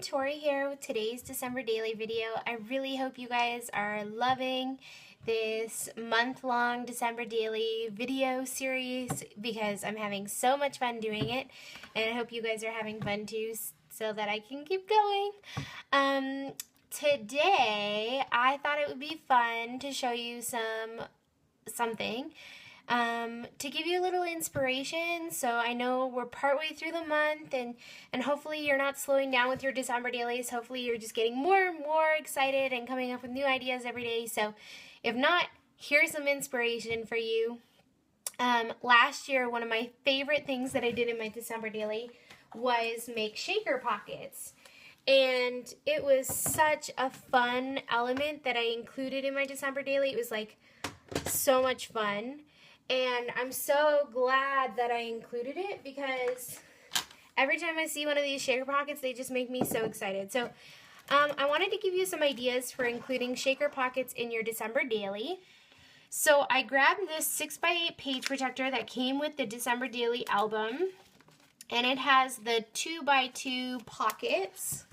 Tori here with today's December Daily video. I really hope you guys are loving this month-long December Daily video series because I'm having so much fun doing it, and I hope you guys are having fun too so that I can keep going. Today, I thought it would be fun to show you something to give you a little inspiration. So I know we're partway through the month, and hopefully you're not slowing down with your December dailies. Hopefully you're just getting more and more excited and coming up with new ideas every day. So if not, here's some inspiration for you. Last year, one of my favorite things that I did in my December daily was make shaker pockets. And it was such a fun element that I included in my December daily. It was like so much fun. And I'm so glad that I included it because every time I see one of these shaker pockets, they just make me so excited. So I wanted to give you some ideas for including shaker pockets in your December daily. So I grabbed this 6x8 page protector that came with the December daily album. And it has the 2x2 pockets.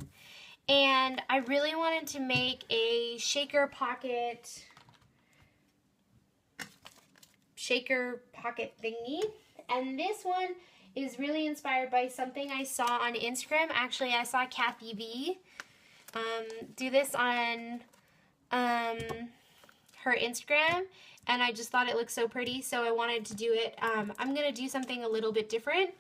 And I really wanted to make a shaker pocket thingy, and this one is really inspired by something I saw on Instagram. Actually, I saw Kathy V do this on her Instagram, and I just thought it looked so pretty, so I wanted to do it. I'm gonna do something a little bit different,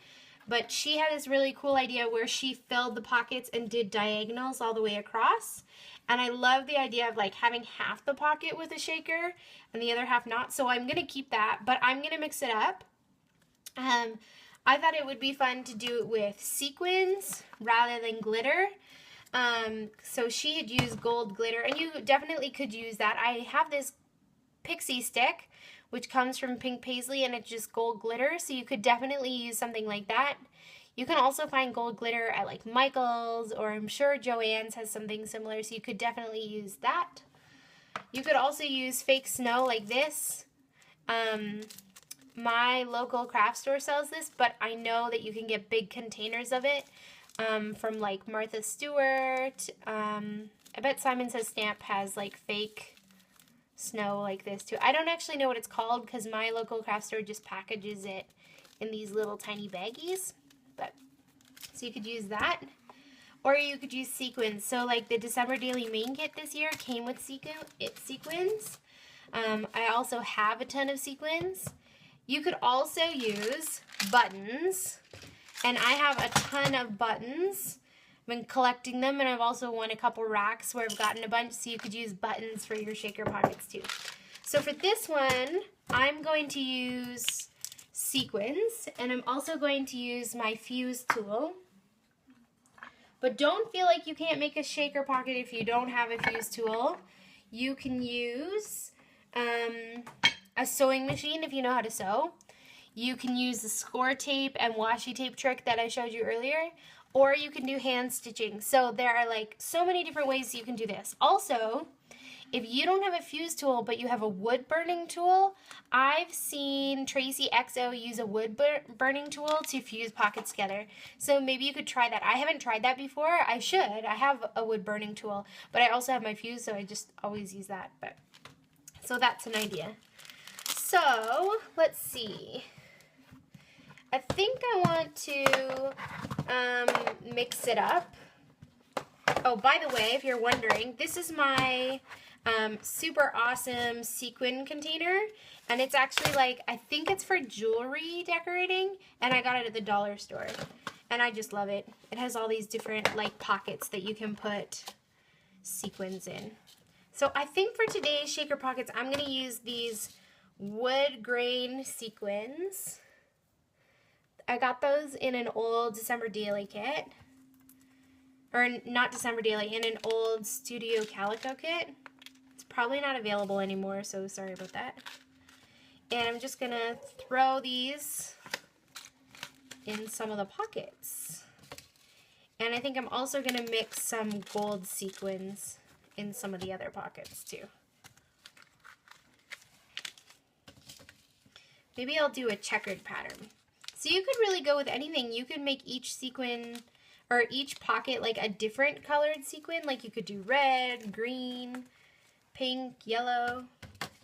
but she had this really cool idea where she filled the pockets and did diagonals all the way across. And I love the idea of like having half the pocket with a shaker and the other half not. So I'm going to keep that, but I'm going to mix it up. I thought it would be fun to do it with sequins rather than glitter. So she had used gold glitter, and you definitely could use that. I have this pixie stick, which comes from Pink Paisley, and it's just gold glitter. So you could definitely use something like that. You can also find gold glitter at like Michael's, or I'm sure Joann's has something similar, so you could definitely use that. You could also use fake snow like this. My local craft store sells this, but I know that you can get big containers of it from like Martha Stewart. I bet Simon Says Stamp has like fake snow like this too. I don't actually know what it's called because my local craft store just packages it in these little tiny baggies. But so you could use that, or you could use sequins. So like the December Daily main kit this year came with sequins. I also have a ton of sequins. You could also use buttons, and I have a ton of buttons. I've been collecting them, and I've also won a couple racks where I've gotten a bunch, so you could use buttons for your shaker pockets too. So for this one, I'm going to use sequins, and I'm also going to use my fuse tool. But don't feel like you can't make a shaker pocket if you don't have a fuse tool. You can use a sewing machine if you know how to sew. You can use the score tape and washi tape trick that I showed you earlier, or you can do hand stitching. So there are like so many different ways you can do this. Also, if you don't have a fuse tool, but you have a wood burning tool, I've seen Tracy XO use a wood burning tool to fuse pockets together. So maybe you could try that. I haven't tried that before. I should. I have a wood burning tool, but I also have my fuse, so I just always use that. So that's an idea. So let's see. I think I want to mix it up. Oh, by the way, if you're wondering, this is my super awesome sequin container, and it's actually like, I think it's for jewelry decorating, and I got it at the dollar store, and I just love it. It has all these different like pockets that you can put sequins in. So I think for today's shaker pockets, I'm going to use these wood grain sequins. I got those in an old December Daily kit. Or not December Daily, in an old Studio Calico kit. It's probably not available anymore, so sorry about that. And I'm just gonna throw these in some of the pockets. And I think I'm also gonna mix some gold sequins in some of the other pockets too. Maybe I'll do a checkered pattern. So you could really go with anything. You could make each sequin or each pocket like a different colored sequin. Like you could do red, green, pink, yellow.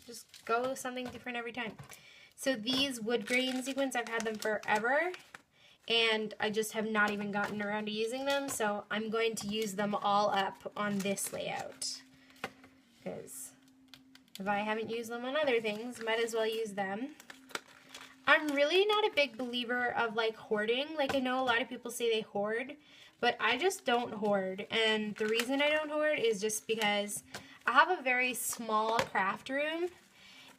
Just go something different every time. So these wood grain sequins, I've had them forever, and I just have not even gotten around to using them, so I'm going to use them all up on this layout. Because if I haven't used them on other things, might as well use them. I'm really not a big believer of like hoarding. Like I know a lot of people say they hoard, but I just don't hoard. And the reason I don't hoard is just because I have a very small craft room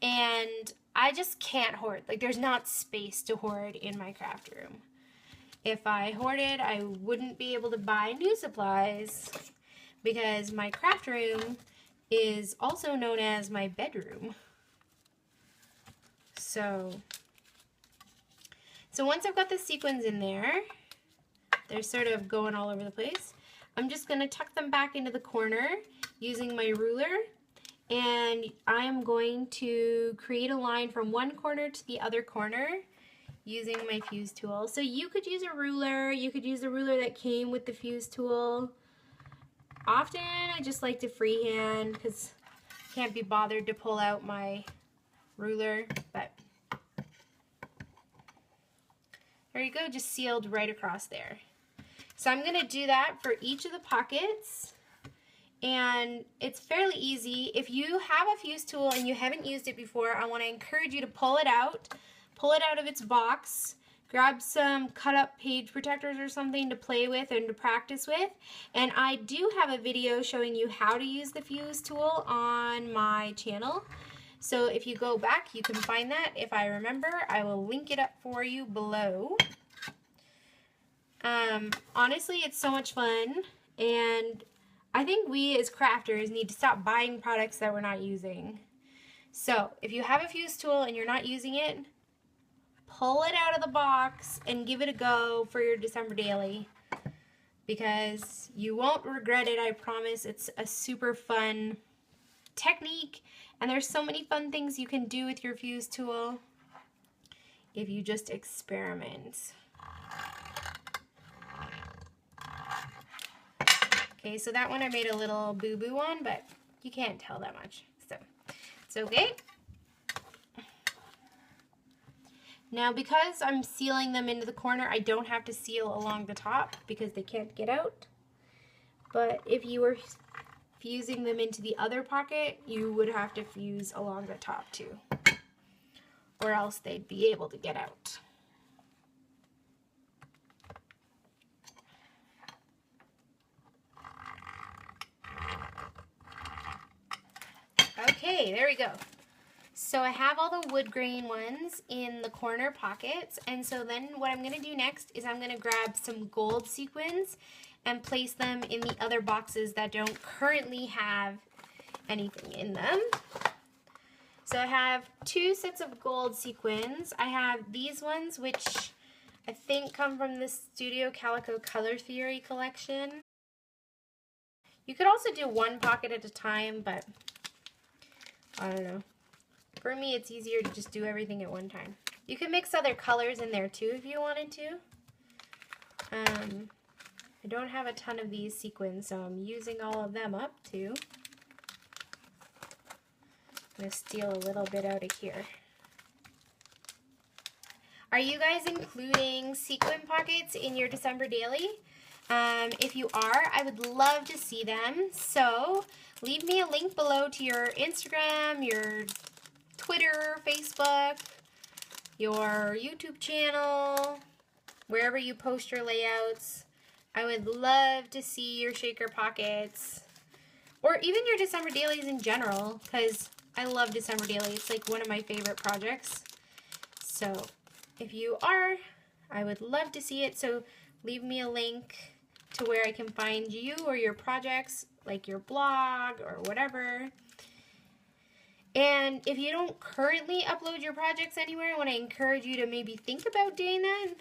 and I just can't hoard. Like there's not space to hoard in my craft room. If I hoarded, I wouldn't be able to buy new supplies because my craft room is also known as my bedroom. So once I've got the sequins in there, they're sort of going all over the place. I'm just going to tuck them back into the corner using my ruler, and I am going to create a line from one corner to the other corner using my fuse tool. So you could use a ruler, you could use the ruler that came with the fuse tool. Often I just like to freehand because I can't be bothered to pull out my ruler, but there you go, just sealed right across there. So I'm going to do that for each of the pockets, and it's fairly easy. If you have a fuse tool and you haven't used it before, I want to encourage you to pull it out of its box, grab some cut up page protectors or something to play with and to practice with. And I do have a video showing you how to use the fuse tool on my channel. So if you go back, you can find that. If I remember, I will link it up for you below. Honestly, it's so much fun, and I think we as crafters need to stop buying products that we're not using. So if you have a fuse tool and you're not using it, pull it out of the box and give it a go for your December daily, because you won't regret it, I promise. It's a super fun technique, and there's so many fun things you can do with your fuse tool if you just experiment. Okay, so that one I made a little boo-boo on, but you can't tell that much, so it's okay. Now, because I'm sealing them into the corner, I don't have to seal along the top because they can't get out. But if you were fusing them into the other pocket, you would have to fuse along the top too, or else they'd be able to get out. Okay, there we go. So I have all the wood grain ones in the corner pockets, and so then what I'm going to do next is I'm going to grab some gold sequins and place them in the other boxes that don't currently have anything in them. So I have two sets of gold sequins. I have these ones, which I think come from the Studio Calico Color Theory collection. You could also do one pocket at a time, but I don't know. For me, it's easier to just do everything at one time. You can mix other colors in there too if you wanted to. I don't have a ton of these sequins, so I'm using all of them up too. I'm going to steal a little bit out of here. Are you guys including sequin pockets in your December daily? If you are, I would love to see them. So leave me a link below to your Instagram, your Twitter, Facebook, your YouTube channel, wherever you post your layouts. I would love to see your shaker pockets, or even your December dailies in general, because I love December daily. It's like one of my favorite projects. So if you are, I would love to see it. So leave me a link to where I can find you or your projects, like your blog or whatever. And if you don't currently upload your projects anywhere, I want to encourage you to maybe think about doing that.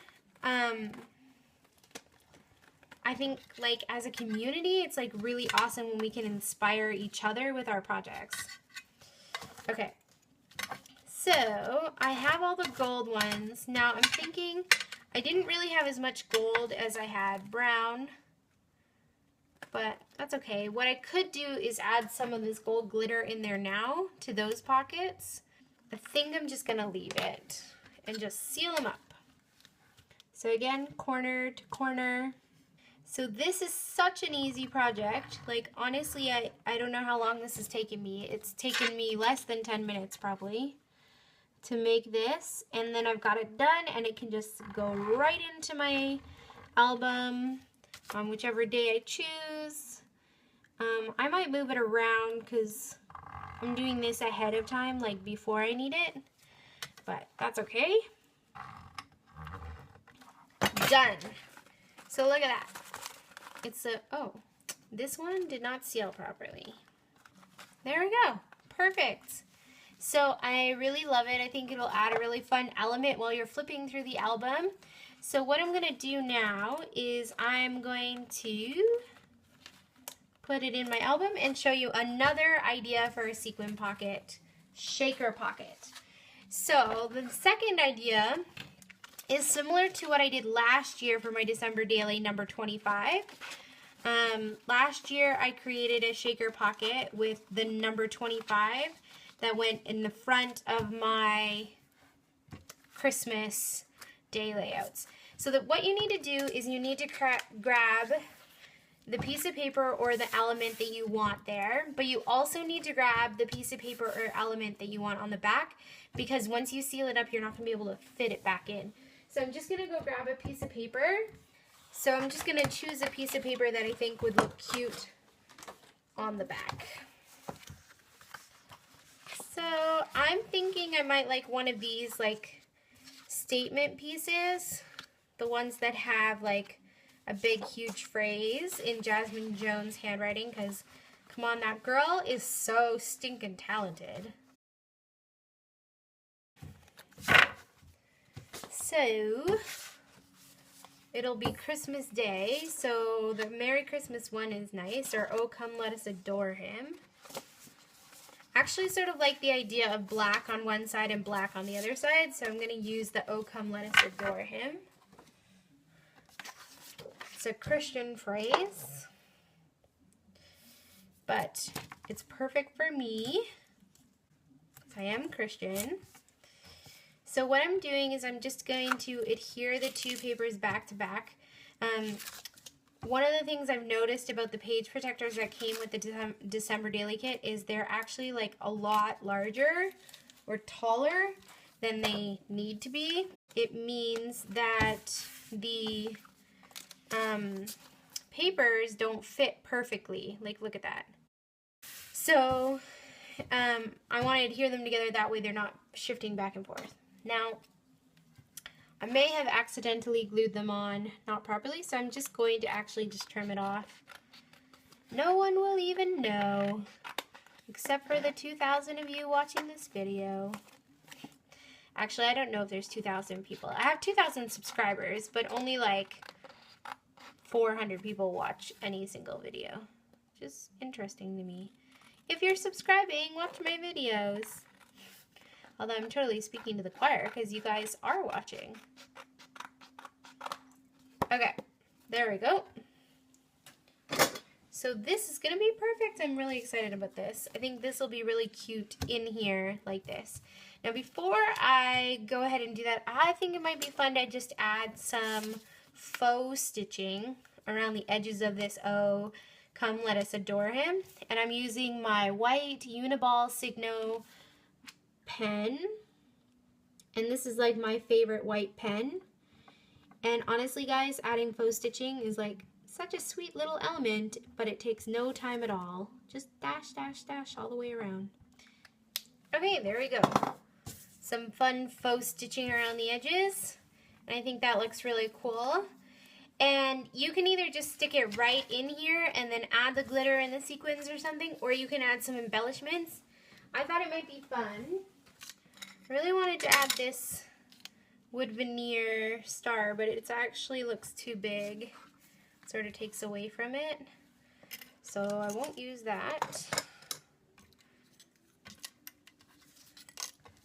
I think, like, as a community, it's like really awesome when we can inspire each other with our projects. Okay, so I have all the gold ones. Now I'm thinking I didn't really have as much gold as I had brown. but that's okay. What I could do is add some of this gold glitter in there now to those pockets. I think I'm just gonna leave it and just seal them up. So again, corner to corner. So this is such an easy project. Like honestly, I don't know how long this has taken me. It's taken me less than 10 minutes probably to make this, and then I've got it done and it can just go right into my album on whichever day I choose. I might move it around because I'm doing this ahead of time, like before I need it, but that's okay. Done. So look at that. It's a, oh, this one did not seal properly. There we go. Perfect. So I really love it. I think it'll add a really fun element while you're flipping through the album. So what I'm going to do now is I'm going to put it in my album and show you another idea for a sequin pocket, shaker pocket. So the second idea is similar to what I did last year for my December daily number 25. Last year I created a shaker pocket with the number 25 that went in the front of my Christmas day layouts. So that what you need to do is you need to grab the piece of paper or the element that you want there, but you also need to grab the piece of paper or element that you want on the back, because once you seal it up, you're not going to be able to fit it back in. So I'm just going to go grab a piece of paper. So I'm just going to choose a piece of paper that I think would look cute on the back. So I'm thinking I might like one of these like statement pieces, the ones that have like a big huge phrase in Jasmine Jones handwriting, because come on, that girl is so stinking talented. So it'll be Christmas Day, so the Merry Christmas one is nice, or Oh Come Let Us Adore Him. Actually sort of like the idea of black on one side and black on the other side, so I'm going to use the Oh Come Let Us Adore Him. It's a Christian phrase, but it's perfect for me because I am Christian. So what I'm doing is I'm just going to adhere the two papers back to back. One of the things I've noticed about the page protectors that came with the December Daily Kit is they're actually like a lot larger or taller than they need to be. It means that the papers don't fit perfectly. Like, look at that. So I want to adhere them together, that way they're not shifting back and forth. Now, I may have accidentally glued them on not properly, so I'm just going to actually just trim it off. No one will even know, except for the 2,000 of you watching this video. Actually, I don't know if there's 2,000 people. I have 2,000 subscribers, but only like 400 people watch any single video. Just interesting to me. If you're subscribing, watch my videos. Although I'm totally speaking to the choir because you guys are watching. Okay, there we go. So this is going to be perfect. I'm really excited about this. I think this will be really cute in here like this. Now before I go ahead and do that, I think it might be fun to just add some faux stitching around the edges of this Oh Come Let Us Adore Him. And I'm using my white Uniball Signo pen, and this is like my favorite white pen. And honestly guys, adding faux stitching is like such a sweet little element, but it takes no time at all. Just dash dash dash all the way around. Okay, there we go. Some fun faux stitching around the edges, and I think that looks really cool. And you can either just stick it right in here and then add the glitter and the sequins or something, or you can add some embellishments. I thought it might be fun. I really wanted to add this wood veneer star, but it actually looks too big. It sort of takes away from it. So I won't use that.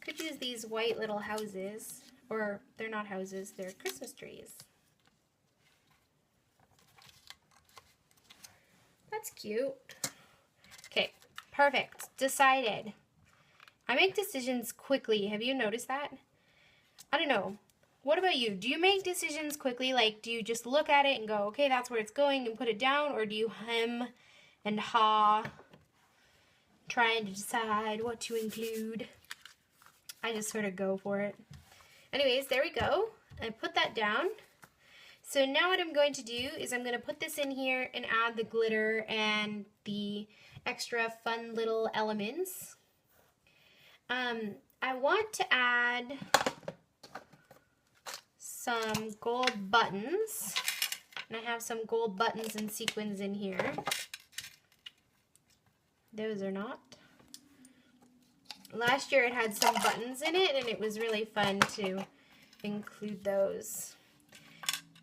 Could use these white little houses, or they're not houses, they're Christmas trees. that's cute. Okay, perfect. Decided. I make decisions quickly. Have you noticed that? I don't know. What about you? Do you make decisions quickly? Like, do you just look at it and go, okay, that's where it's going and put it down? Or do you hem and haw, trying to decide what to include? I just sort of go for it. Anyways, there we go. I put that down. So now what I'm going to do is I'm going to put this in here and add the glitter and the extra fun little elements. I want to add some gold buttons. And I have some gold buttons and sequins in here. Those are not. Last year it had some buttons in it and it was really fun to include those.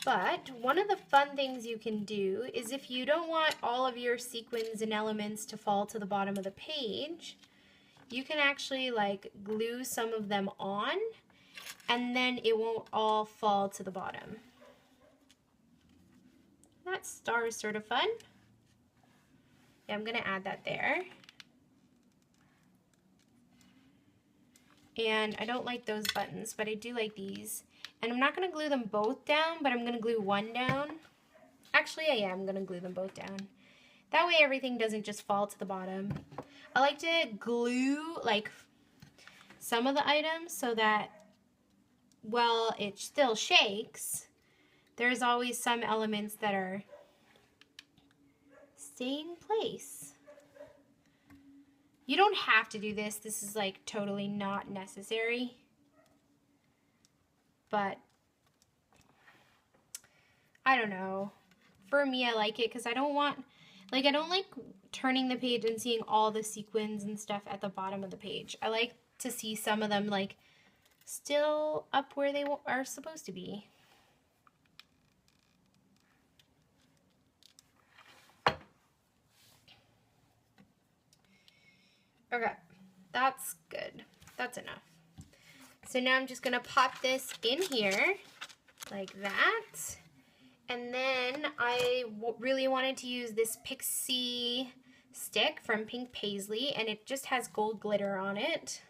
But one of the fun things you can do is if you don't want all of your sequins and elements to fall to the bottom of the page, you can actually like glue some of them on and then it won't all fall to the bottom. That star is sort of fun. Yeah, I'm going to add that there. And I don't like those buttons, but I do like these. And I'm not going to glue them both down, but I'm going to glue one down. Actually, I am going to glue them both down. That way everything doesn't just fall to the bottom. I like to glue like some of the items so that while it still shakes, there's always some elements that are staying in place. You don't have to do this. This is like totally not necessary. But I don't know. For me, I like it because I don't want, like, I don't like turning the page and seeing all the sequins and stuff at the bottom of the page. I like to see some of them like still up where they are supposed to be. Okay, that's good. That's enough. So now I'm just going to pop this in here like that. And then I really wanted to use this Pixie stick from Pink Paisley, and it just has gold glitter on it.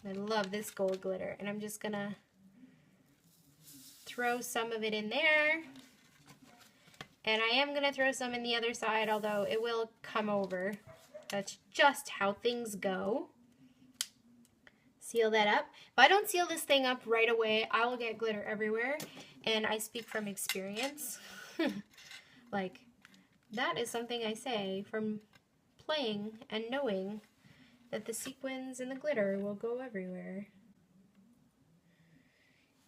I love this gold glitter, and I'm just going to throw some of it in there. And I am going to throw some in the other side, although it will come over. That's just how things go. Seal that up. If I don't seal this thing up right away, I will get glitter everywhere, and I speak from experience. Like, that is something I say from playing and knowing that the sequins and the glitter will go everywhere.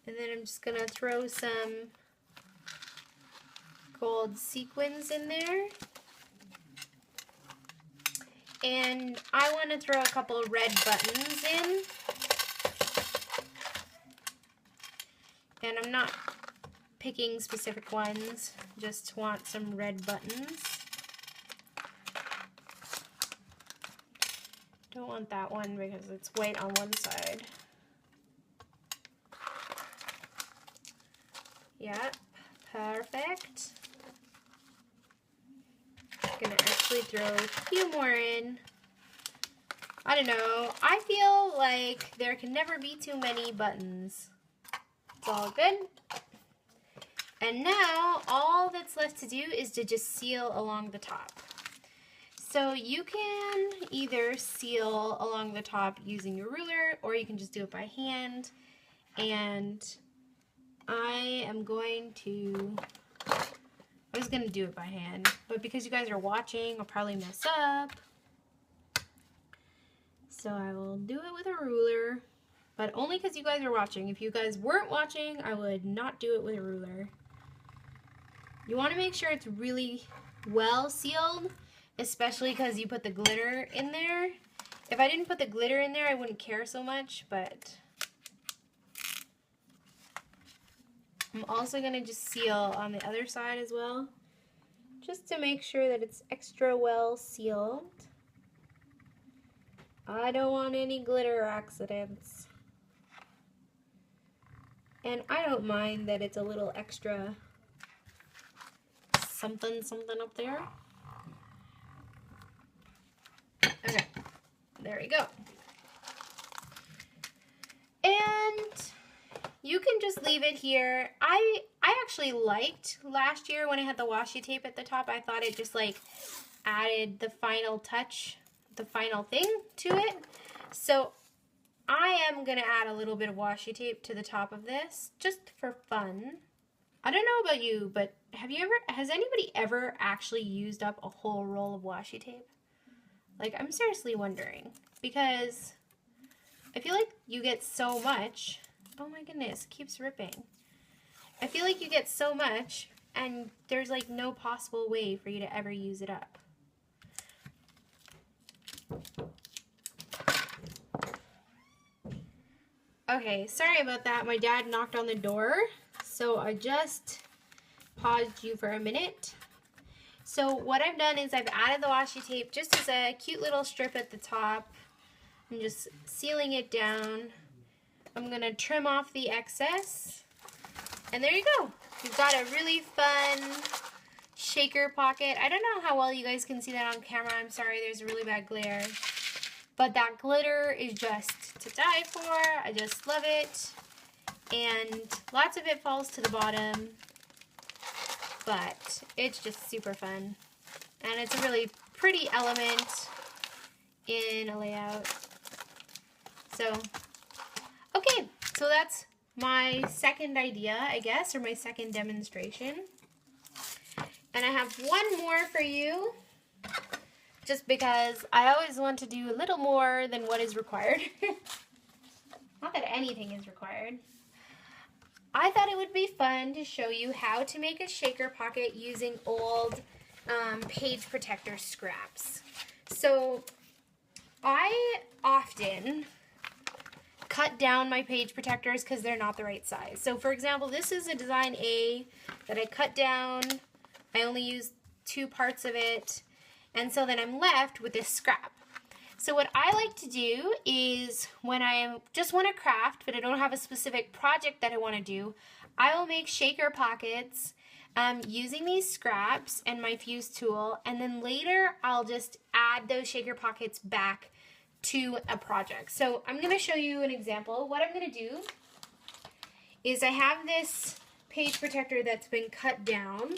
And then I'm just going to throw some gold sequins in there. And I want to throw a couple red buttons in. And I'm not picking specific ones, just want some red buttons. Don't want that one because it's white on one side. Yep, perfect. Gonna actually throw a few more in. I don't know, I feel like there can never be too many buttons. It's all good. And now all that's left to do is to just seal along the top. So you can either seal along the top using your ruler, or you can just do it by hand. And I was gonna do it by hand, but because you guys are watching, I'll probably mess up. So I will do it with a ruler, but only because you guys are watching. If you guys weren't watching, I would not do it with a ruler. You want to make sure it's really well sealed, especially because you put the glitter in there. If I didn't put the glitter in there, I wouldn't care so much, but I'm also going to just seal on the other side as well, just to make sure that it's extra well sealed. I don't want any glitter accidents. And I don't mind that it's a little extra something up there. Okay, there we go. And you can just leave it here. I actually liked last year when I had the washi tape at the top. I thought it just like added the final touch, the final thing to it. So I am going to add a little bit of washi tape to the top of this just for fun. I don't know about you, but has anybody ever actually used up a whole roll of washi tape? Like, I'm seriously wondering, because I feel like you get so much. Oh my goodness, it keeps ripping. I feel like you get so much and there's like no possible way for you to ever use it up. Okay, sorry about that. My dad knocked on the door, so I just paused you for a minute. So what I've done is I've added the washi tape just as a cute little strip at the top. I'm just sealing it down. I'm going to trim off the excess. And there you go. We've got a really fun shaker pocket. I don't know how well you guys can see that on camera. I'm sorry, there's a really bad glare. But that glitter is just to die for. I just love it. And lots of it falls to the bottom. But it's just super fun. And it's a really pretty element in a layout. So, okay. So that's my second idea, I guess, or my second demonstration. And I have one more for you, just because I always want to do a little more than what is required. Not that anything is required. I thought it would be fun to show you how to make a shaker pocket using old page protector scraps. So I often cut down my page protectors because they're not the right size. So for example, this is a design A that I cut down. I only used 2 parts of it. And so then I'm left with this scrap. So what I like to do is when I just want to craft, but I don't have a specific project that I want to do, I will make shaker pockets using these scraps and my fuse tool. And then later I'll just add those shaker pockets back to a project. So I'm going to show you an example. What I'm going to do is I have this page protector that's been cut down.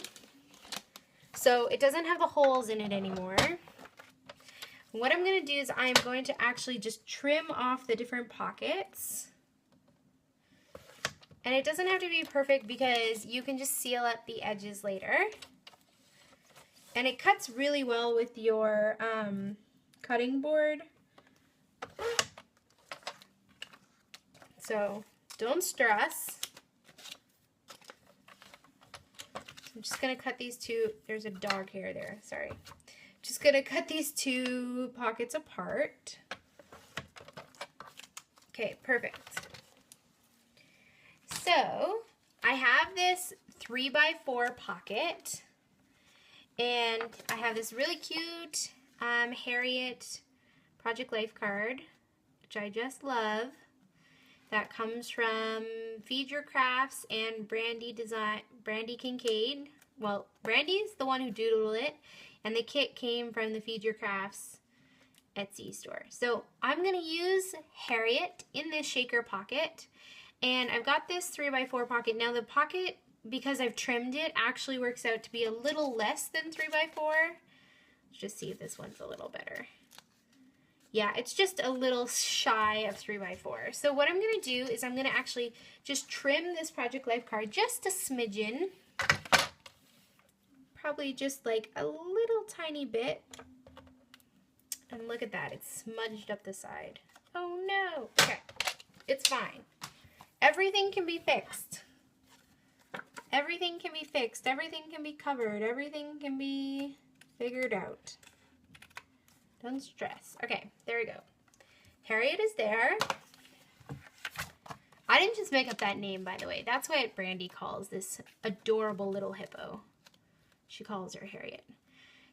So it doesn't have the holes in it anymore. What I'm going to do is I'm going to actually just trim off the different pockets. And it doesn't have to be perfect because you can just seal up the edges later. And it cuts really well with your cutting board. So don't stress. I'm just going to cut these two. There's a dog hair there. Sorry. Just going to cut these 2 pockets apart. Okay, perfect. So I have this 3x4 pocket. And I have this really cute Harriet Project Life card, which I just love. That comes from Feed Your Crafts and Brandy Kincaid. Well, Brandy's the one who doodled it, and the kit came from the Feed Your Crafts Etsy store. So I'm going to use Harriet in this shaker pocket, and I've got this 3x4 pocket. Now the pocket, because I've trimmed it, actually works out to be a little less than 3x4. Let's just see if this one's a little better. Yeah, it's just a little shy of 3x4. So what I'm going to do is I'm going to actually just trim this Project Life card just a smidgen. Probably just like a little tiny bit. And look at that, it's smudged up the side. Oh no. Okay, it's fine. Everything can be fixed. Everything can be fixed. Everything can be covered. Everything can be figured out. Don't stress. Okay, there we go. Harriet is there. I didn't just make up that name, by the way. That's what Brandy calls this adorable little hippo. She calls her Harriet.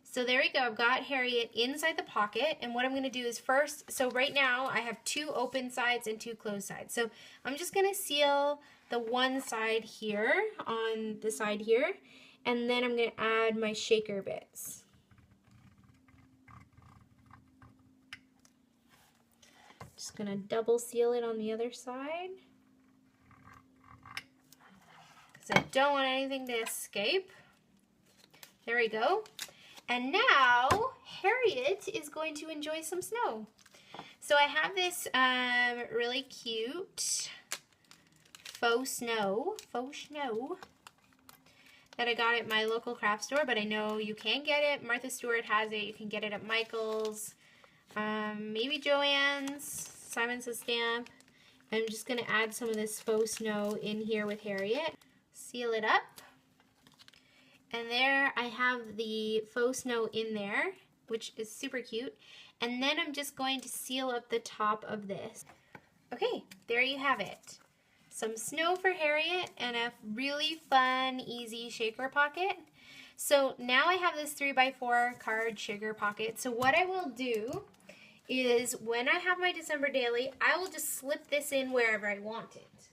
So there we go. I've got Harriet inside the pocket. And what I'm going to do is first, so right now I have 2 open sides and 2 closed sides. So I'm just going to seal the one side here on the side here. And then I'm going to add my shaker bits. Just gonna double seal it on the other side, because I don't want anything to escape. There we go. And now Harriet is going to enjoy some snow. So I have this really cute faux snow that I got at my local craft store, but I know you can get it. Martha Stewart has it. You can get it at Michael's, maybe Joann's, Simon Says Stamp. I'm just going to add some of this faux snow in here with Harriet. Seal it up. And there I have the faux snow in there, which is super cute. And then I'm just going to seal up the top of this. Okay, there you have it. Some snow for Harriet and a really fun, easy shaker pocket. So now I have this 3x4 card shaker pocket. So what I will do is when I have my December daily, I will just slip this in wherever I want it.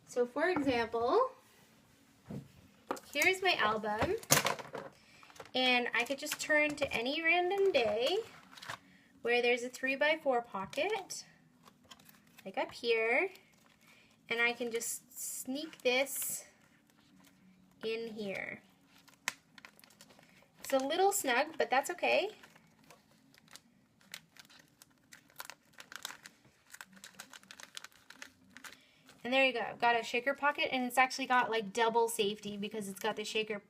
So for example, here's my album, and I could just turn to any random day where there's a 3x4 pocket, like up here, and I can just sneak this in here. It's a little snug, but that's okay. And there you go. I've got a shaker pocket, and it's actually got like double safety because it's got the shaker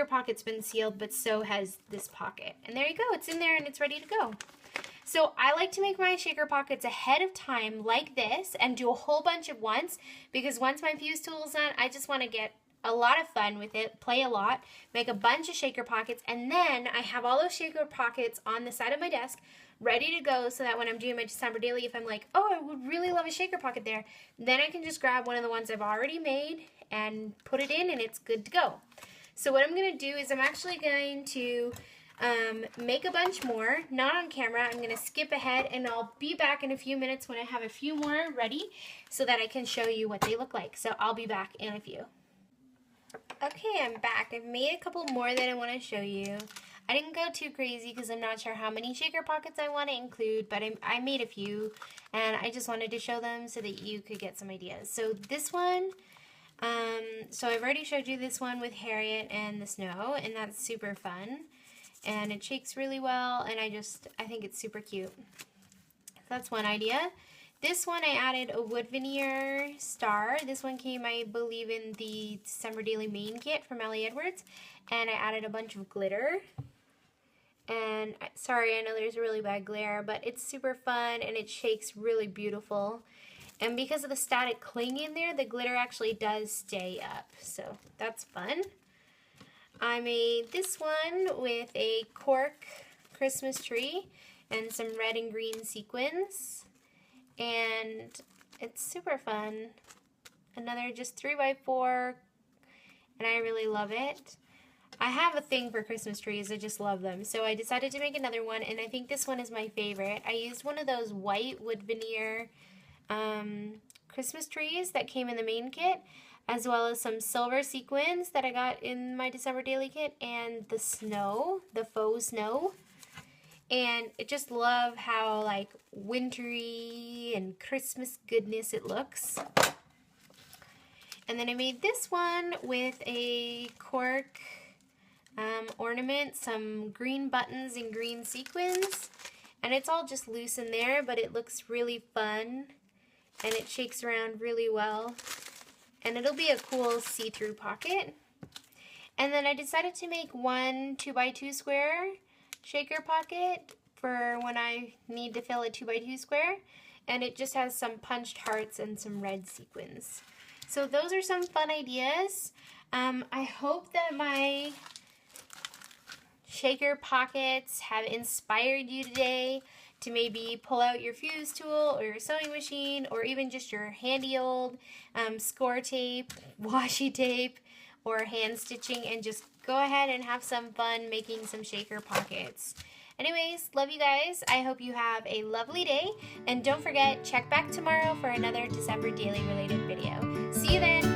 pocket's been sealed, but so has this pocket. And there you go. It's in there and it's ready to go. So I like to make my shaker pockets ahead of time like this and do a whole bunch at once, because once my fuse tool is done, I just want to get a lot of fun with it, play a lot, make a bunch of shaker pockets, and then I have all those shaker pockets on the side of my desk ready to go, so that when I'm doing my December daily, if I'm like, oh, I would really love a shaker pocket there, then I can just grab one of the ones I've already made and put it in, and it's good to go. So what I'm going to do is I'm actually going to make a bunch more, not on camera. I'm going to skip ahead, and I'll be back in a few minutes when I have a few more ready so that I can show you what they look like. So I'll be back in a few. Okay, I'm back. I've made a couple more that I want to show you. I didn't go too crazy because I'm not sure how many shaker pockets I want to include, but I made a few, and I just wanted to show them so that you could get some ideas. So this one, so I've already showed you this one with Harriet and the snow, and that's super fun, and it shakes really well, and I think it's super cute. So that's one idea. This one, I added a wood veneer star. This one came, I believe, in the December Daily main kit from Ellie Edwards, and I added a bunch of glitter. And sorry, I know there's a really bad glare, but it's super fun and it shakes really beautiful. And because of the static cling in there, the glitter actually does stay up, so that's fun. I made this one with a cork Christmas tree and some red and green sequins, and it's super fun. Another just 3x4, and I really love it. I have a thing for Christmas trees. I just love them. So I decided to make another one, and I think this one is my favorite. I used one of those white wood veneer Christmas trees that came in the main kit, as well as some silver sequins that I got in my December Daily kit, and the snow, the faux snow. And I just love how like wintry and Christmas goodness it looks. And then I made this one with a cork ornament, some green buttons and green sequins, and it's all just loose in there, but it looks really fun and it shakes around really well, and it'll be a cool see-through pocket. And then I decided to make one 2x2 square shaker pocket for when I need to fill a 2x2 square, and it just has some punched hearts and some red sequins. So those are some fun ideas. I hope that my shaker pockets have inspired you today to maybe pull out your fuse tool or your sewing machine, or even just your handy old score tape, washi tape, or hand stitching, and just go ahead and have some fun making some shaker pockets. Anyways, love you guys. I hope you have a lovely day, and don't forget, check back tomorrow for another December Daily related video. See you then.